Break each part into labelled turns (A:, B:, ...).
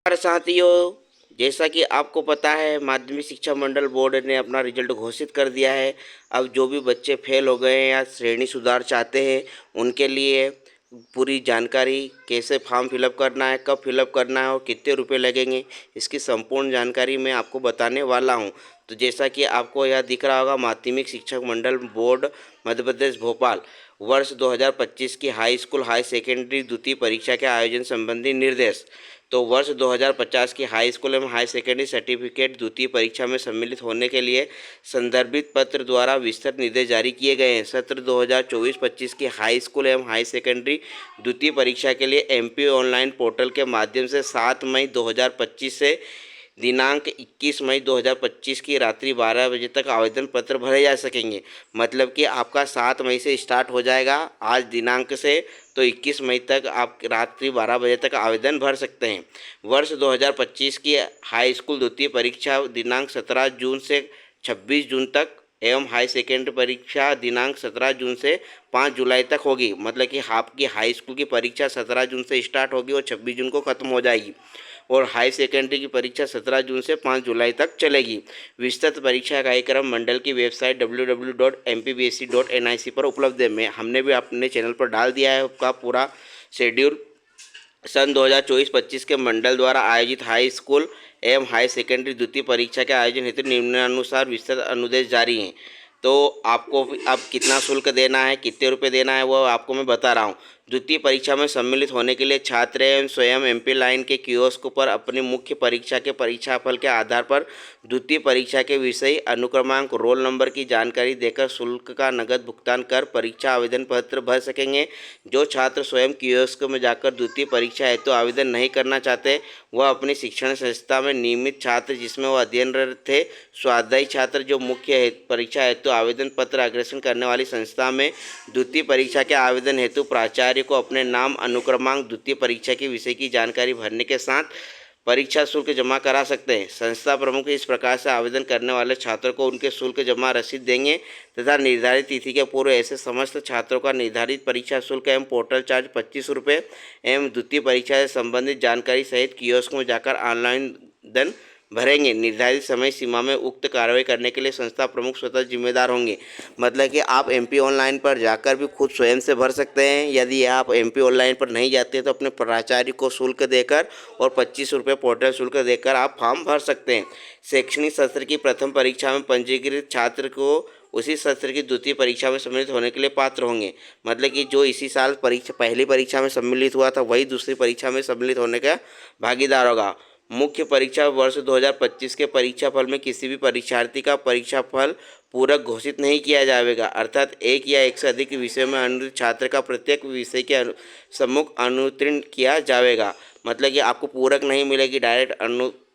A: नमस्कार साथियों, जैसा कि आपको पता है माध्यमिक शिक्षा मंडल बोर्ड ने अपना रिजल्ट घोषित कर दिया है। अब जो भी बच्चे फेल हो गए हैं या श्रेणी सुधार चाहते हैं उनके लिए पूरी जानकारी, कैसे फॉर्म फिलअप करना है, कब फिलअप करना है और कितने रुपए लगेंगे, इसकी संपूर्ण जानकारी मैं आपको बताने वाला हूं। तो जैसा कि आपको यह दिख रहा होगा, माध्यमिक शिक्षक मंडल बोर्ड मध्य प्रदेश भोपाल वर्ष 2025 की हाई स्कूल हाई सेकेंडरी द्वितीय परीक्षा के आयोजन संबंधी निर्देश। तो वर्ष 2050 की हाई स्कूल एवं हाई सेकेंडरी सर्टिफिकेट द्वितीय परीक्षा में सम्मिलित होने के लिए संदर्भित पत्र द्वारा विस्तृत निर्देश जारी किए गए हैं। सत्र 2024-25 की हाई स्कूल एवं हाई सेकेंडरी द्वितीय परीक्षा के लिए एमपी ऑनलाइन पोर्टल के माध्यम से 7 मई 2025 से दिनांक 21 मई 2025 की रात्रि 12 बजे तक आवेदन पत्र भरे जा सकेंगे। मतलब कि आपका 7 मई से स्टार्ट हो जाएगा आज दिनांक से, तो 21 मई तक आप रात्रि 12 बजे तक आवेदन भर सकते हैं। वर्ष 2025 की हाई स्कूल द्वितीय परीक्षा दिनांक 17 जून से 26 जून तक एवं हाई सेकेंडरी परीक्षा दिनांक 17 जून से 5 जुलाई तक होगी। मतलब कि आपकी हाई स्कूल की परीक्षा 17 जून से स्टार्ट होगी और 26 जून को ख़त्म हो जाएगी, और हाई सेकेंडरी की परीक्षा 17 जून से 5 जुलाई तक चलेगी। विस्तृत परीक्षा कार्यक्रम मंडल की वेबसाइट www.mpbsc.nic पर उपलब्ध है। हमने भी अपने चैनल पर डाल दिया है आपका पूरा शेड्यूल। सन 2024-25 के मंडल द्वारा आयोजित हाई स्कूल एवं हाई सेकेंडरी द्वितीय परीक्षा के आयोजन हेतु निम्नानुसार विस्तृत अनुदेश जारी हैं। तो आपको अब कितना शुल्क देना है, कितने रुपए देना है, वो आपको मैं बता रहा हूँ। द्वितीय परीक्षा में सम्मिलित होने के लिए छात्र एवं स्वयं एमपी लाइन के कियोस्क पर अपनी मुख्य परीक्षा के परीक्षाफल के आधार पर द्वितीय परीक्षा के विषय, अनुक्रमांक, रोल नंबर की जानकारी देकर शुल्क का नकद भुगतान कर परीक्षा आवेदन पत्र भर सकेंगे। जो छात्र स्वयं कियोस्क में जाकर द्वितीय परीक्षा हेतु आवेदन नहीं करना चाहते, वह अपनी शिक्षण संस्था में नियमित छात्र जिसमें वह अध्ययनरत थे, स्वाध्यायी छात्र जो मुख्य परीक्षा हेतु आवेदन पत्र अग्रेषण करने वाली संस्था में द्वितीय परीक्षा के आवेदन हेतु प्राचार्य को अपने नाम, अनुक्रमांक, द्वितीय परीक्षा के विषय की जानकारी भरने के साथ परीक्षा शुल्क जमा करा सकते हैं। संस्था प्रमुख इस प्रकार से आवेदन करने वाले छात्रों को उनके शुल्क जमा रसीद देंगे तथा निर्धारित तिथि के पूर्व ऐसे समस्त छात्रों का निर्धारित परीक्षा शुल्क एवं पोर्टल चार्ज 25 रुपये एवं द्वितीय परीक्षा से संबंधित जानकारी सहित कियोस्क में जाकर ऑनलाइन आवेदन भरेंगे। निर्धारित समय सीमा में उक्त कार्रवाई करने के लिए संस्था प्रमुख स्वतः जिम्मेदार होंगे। मतलब कि आप एमपी ऑनलाइन पर जाकर भी खुद स्वयं से भर सकते हैं। यदि आप एमपी ऑनलाइन पर नहीं जाते तो अपने प्राचार्य को शुल्क देकर और 25 रुपये पोर्टल शुल्क देकर आप फॉर्म भर सकते हैं। शैक्षणिक सत्र की प्रथम परीक्षा में पंजीकृत छात्र को उसी सत्र की द्वितीय परीक्षा में सम्मिलित होने के लिए पात्र होंगे। मतलब कि जो इसी साल पहली परीक्षा में सम्मिलित हुआ था वही दूसरी परीक्षा में सम्मिलित होने का भागीदार होगा। मुख्य परीक्षा वर्ष 2025 के परीक्षाफल में किसी भी परीक्षार्थी का परीक्षाफल पूरक घोषित नहीं किया जाएगा। अर्थात एक या एक से अधिक विषयों में अनुत्तीर्ण छात्र का प्रत्येक विषय के सम्मुख अनुत्तीर्ण किया जाएगा। मतलब कि आपको पूरक नहीं मिलेगी, डायरेक्ट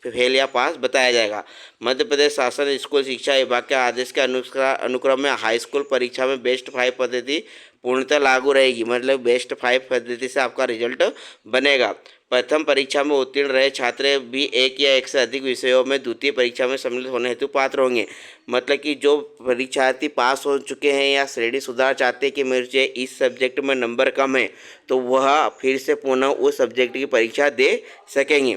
A: फेल या पास बताया जाएगा। मध्य प्रदेश शासन स्कूल शिक्षा विभाग के आदेश के अनुक्रम में हाई स्कूल परीक्षा में बेस्ट 5 पद्धति पूर्णतः लागू रहेगी। मतलब बेस्ट 5 पद्धति से आपका रिजल्ट बनेगा। प्रथम परीक्षा में उत्तीर्ण रहे छात्र भी एक या एक से अधिक विषयों में द्वितीय परीक्षा में सम्मिलित होने हेतु पात्र होंगे। मतलब कि जो परीक्षार्थी पास हो चुके हैं या श्रेणी सुधार चाहते हैं कि मुझे इस सब्जेक्ट में नंबर कम है, तो वह फिर से पुनः उस सब्जेक्ट की परीक्षा दे सकेंगे।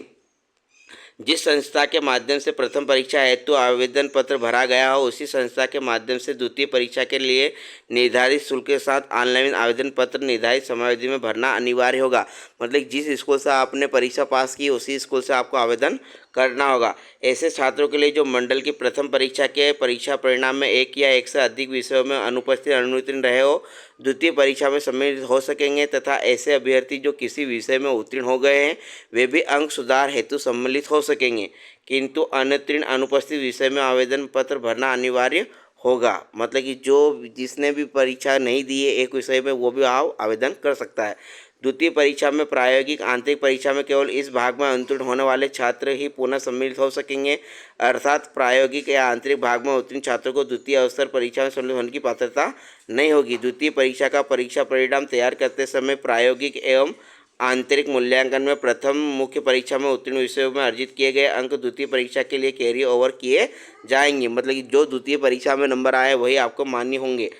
A: जिस संस्था के माध्यम से प्रथम परीक्षा हेतु आवेदन पत्र भरा गया हो उसी संस्था के माध्यम से द्वितीय परीक्षा के लिए निर्धारित शुल्क के साथ ऑनलाइन आवेदन पत्र निर्धारित समयावधि में भरना अनिवार्य होगा। मतलब जिस स्कूल से आपने परीक्षा पास की उसी स्कूल से आपको आवेदन करना होगा। ऐसे छात्रों के लिए जो मंडल की प्रथम परीक्षा के परीक्षा परिणाम में एक या एक से अधिक विषयों में अनुपस्थित अनुत्तीर्ण रहे हो द्वितीय परीक्षा में सम्मिलित हो सकेंगे, तथा ऐसे अभ्यर्थी जो किसी विषय में उत्तीर्ण हो गए हैं वे भी अंक सुधार हेतु सम्मिलित हो सकेंगे, किंतु अनुत्तीर्ण अनुपस्थित विषय में आवेदन पत्र भरना अनिवार्य होगा। मतलब कि जो जिसने भी परीक्षा नहीं दी है एक विषय में वो भी आवेदन कर सकता है। द्वितीय परीक्षा में प्रायोगिक आंतरिक परीक्षा में केवल इस भाग में उत्तीर्ण होने वाले छात्र ही पुनः सम्मिलित हो सकेंगे। अर्थात प्रायोगिक या आंतरिक भाग में उत्तीर्ण छात्रों को द्वितीय अवसर परीक्षा में सम्मिलित होने की पात्रता नहीं होगी। द्वितीय परीक्षा का परीक्षा परिणाम तैयार करते समय प्रायोगिक एवं आंतरिक मूल्यांकन में प्रथम मुख्य परीक्षा में उत्तीर्ण विषयों में अर्जित किए गए अंक द्वितीय परीक्षा के लिए कैरी ओवर किए जाएंगे। मतलब कि जो द्वितीय परीक्षा में नंबर आए वही आपको मान्य होंगे।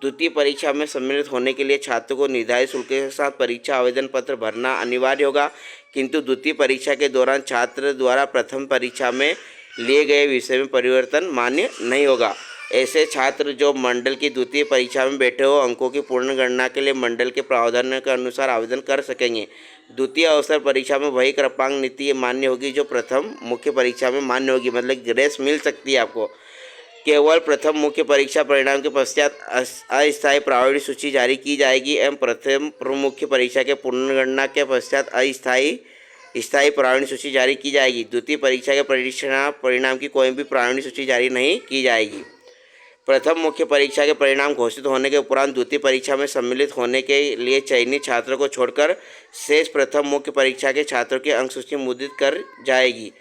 A: द्वितीय परीक्षा में सम्मिलित होने के लिए छात्र को निर्धारित शुल्क के साथ परीक्षा आवेदन पत्र भरना अनिवार्य होगा, किंतु द्वितीय परीक्षा के दौरान छात्र द्वारा प्रथम परीक्षा में लिए गए विषय में परिवर्तन मान्य नहीं होगा। ऐसे छात्र जो मंडल की द्वितीय परीक्षा में बैठे हो अंकों की पूर्ण गणना के लिए मंडल के प्रावधान के अनुसार आवेदन कर सकेंगे। द्वितीय अवसर परीक्षा में वही क्रमांक नीति मान्य होगी जो प्रथम मुख्य परीक्षा में मान्य होगी, मतलब ग्रेस मिल सकती है आपको। केवल प्रथम मुख्य परीक्षा परिणाम के पश्चात अस्थायी प्रावीण्य सूची जारी की जाएगी एवं प्रथम मुख्य परीक्षा के पुनर्गणना के पश्चात स्थायी प्रावीण्य सूची जारी की जाएगी। द्वितीय परीक्षा के परीक्षा परिणाम की कोई भी प्रावीण्य सूची जारी नहीं की जाएगी। प्रथम मुख्य परीक्षा के परिणाम घोषित होने के उपरांत द्वितीय परीक्षा में सम्मिलित होने के लिए चयनित छात्रों को छोड़कर शेष प्रथम मुख्य परीक्षा के छात्रों की अंक सूची मुद्रित कर जाएगी,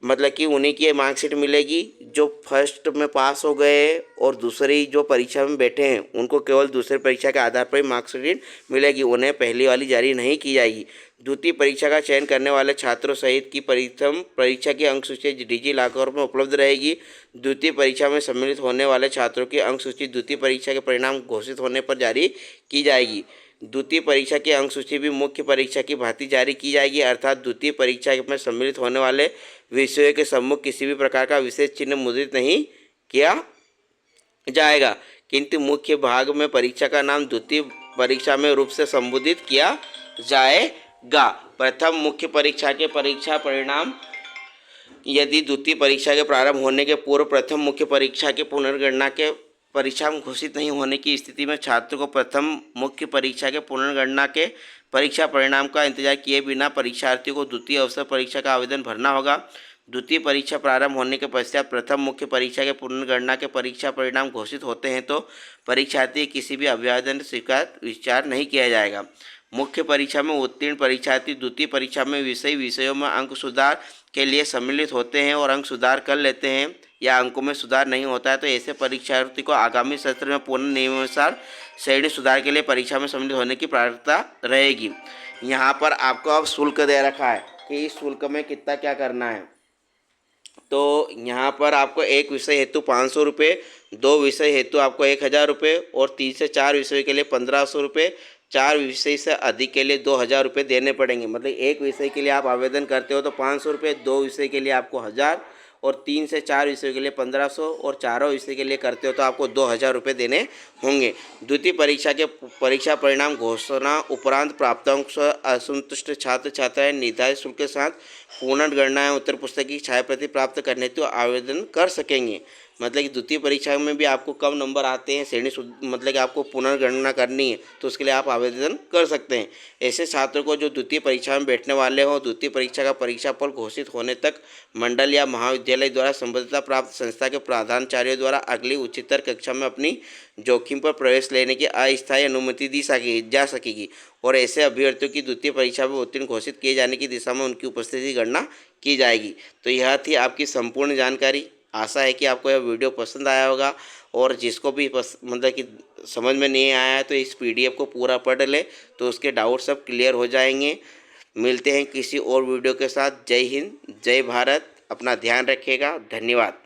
A: मतलब कि उन्हीं की मार्कशीट मिलेगी जो फर्स्ट में पास हो गए और दूसरी जो परीक्षा में बैठे हैं उनको केवल दूसरी परीक्षा के आधार पर ही मार्कशीट मिलेगी, उन्हें पहली वाली जारी नहीं की जाएगी। द्वितीय परीक्षा का चयन करने वाले छात्रों सहित की प्रथम परीक्षा की अंक सूची डिजिलॉकर में उपलब्ध रहेगी। द्वितीय परीक्षा में सम्मिलित होने वाले छात्रों की अंक सूची द्वितीय परीक्षा के परिणाम घोषित होने पर जारी की जाएगी। द्वितीय परीक्षा की अंक सूची भी मुख्य परीक्षा की भांति जारी की जाएगी, अर्थात द्वितीय परीक्षा में सम्मिलित होने वाले विषयों के सम्मुख किसी भी प्रकार का विशेष चिन्ह मुद्रित नहीं किया जाएगा, किंतु मुख्य भाग में परीक्षा का नाम द्वितीय परीक्षा में रूप से संबोधित किया जाएगा। प्रथम मुख्य परीक्षा के परीक्षा परिणाम यदि द्वितीय परीक्षा के प्रारंभ होने के पूर्व प्रथम मुख्य परीक्षा के पुनर्गणना के परिणाम घोषित नहीं होने की स्थिति में छात्र को प्रथम मुख्य परीक्षा के पुनर्गणना के परीक्षा परिणाम का इंतजार किए बिना परीक्षार्थी को द्वितीय अवसर परीक्षा का आवेदन भरना होगा। द्वितीय परीक्षा प्रारंभ होने के पश्चात प्रथम मुख्य परीक्षा के पुनर्गणना के परीक्षा परिणाम घोषित होते हैं तो परीक्षार्थी किसी भी अभ्यावेदन स्वीकार विचार नहीं किया जाएगा। मुख्य परीक्षा में उत्तीर्ण परीक्षार्थी द्वितीय परीक्षा में विषयों में अंक सुधार के लिए सम्मिलित होते हैं और अंक सुधार कर लेते हैं या अंकों में सुधार नहीं होता है तो ऐसे परीक्षार्थी को आगामी सत्र में पुनः नियमानुसार श्रेणी सुधार के लिए परीक्षा में सम्मिलित होने की प्राथमिकता रहेगी। यहाँ पर आपको अब शुल्क दे रखा है कि इस शुल्क में कितना क्या करना है। तो यहाँ पर आपको एक विषय हेतु 500 रुपये, 2 विषय हेतु आपको 1000 रुपये और 3 से 4 विषयों के लिए 1500 रुपये, 4 विषय से अधिक के लिए 2000 रुपये देने पड़ेंगे। मतलब एक विषय के लिए आप आवेदन करते हो तो 500 रुपये, 2 विषय के लिए आपको 1000 और 3 से 4 विषयों के लिए 1500 और चारों विषय के लिए करते हो तो आपको 2000 रुपये देने होंगे। द्वितीय परीक्षा के परीक्षा परिणाम घोषणा उपरांत प्राप्तांक से असंतुष्ट छात्र छात्राएं निर्धारित शुल्क के साथ पुनर्गणना उत्तर पुस्तिका की छायाप्रति प्राप्त करने तो आवेदन कर सकेंगे। मतलब कि द्वितीय परीक्षा में भी आपको कम नंबर आते हैं, श्रेणी मतलब कि आपको पुनर्गणना करनी है तो उसके लिए आप आवेदन कर सकते हैं। ऐसे छात्रों को जो द्वितीय परीक्षा में बैठने वाले हों द्वितीय परीक्षा का परीक्षाफल घोषित होने तक मंडल या महाविद्यालय द्वारा संबद्धता प्राप्त संस्था के प्रधानाचार्यों द्वारा अगली उच्चतर कक्षा में अपनी जोखिम पर प्रवेश लेने की अस्थायी अनुमति दी जा सकेगी और ऐसे अभ्यर्थियों की द्वितीय परीक्षा में उत्तीर्ण घोषित किए जाने की दिशा में उनकी उपस्थिति की गणना की जाएगी। तो यह थी आपकी संपूर्ण जानकारी। आशा है कि आपको यह वीडियो पसंद आया होगा और जिसको भी मतलब कि समझ में नहीं आया है तो इस PDF को पूरा पढ़ ले तो उसके डाउट सब क्लियर हो जाएंगे। मिलते हैं किसी और वीडियो के साथ। जय हिंद, जय भारत। अपना ध्यान रखिएगा। धन्यवाद।